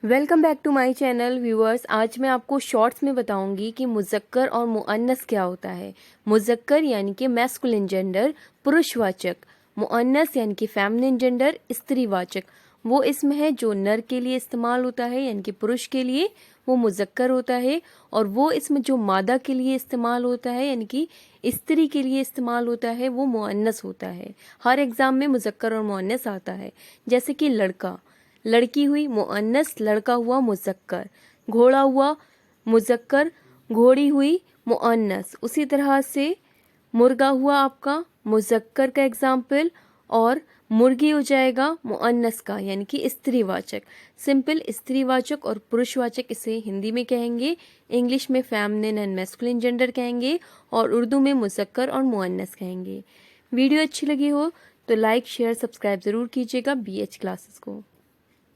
Welcome back to my channel viewers. आज मैं आपको शॉर्ट्स में बताऊंगी कि मुज़क्कर और मुअन्नस क्या होता है। मुज़क्कर यानी कि मैस्कुलिन जेंडर पुरुषवाचक, मुअन्नस यानी कि फेमिनिन जेंडर स्त्रीवाचक। वो इसम है जो नर के लिए इस्तेमाल होता है यानी कि पुरुष के लिए, वो मुज़क्कर होता है। और वो इसम जो मादा के लिए इस्तेमाल होता है यानी कि स्त्री के लिए इस्तेमाल होता है, वो मुअन्नस होता है। हर एग्ज़ाम में मुज़क्कर और मुअन्नस आता है। जैसे कि लड़का, लड़की हुई मुअन्नस, लड़का हुआ मुज़क्कर। घोड़ा हुआ मुज़क्कर, घोड़ी हुई मुअन्नस। उसी तरह से मुर्गा हुआ आपका मुज़क्कर का एग्जाम्पल, और मुर्गी हो जाएगा मुअन्नस का यानी कि स्त्रीवाचक। सिंपल स्त्रीवाचक और पुरुषवाचक इसे हिंदी में कहेंगे, इंग्लिश में फेमिनिन एंड मैस्कुलिन जेंडर कहेंगे, और उर्दू में मुज़क्कर और मुअन्नस कहेंगे। वीडियो अच्छी लगी हो तो लाइक शेयर सब्सक्राइब ज़रूर कीजिएगा BH क्लासेस को।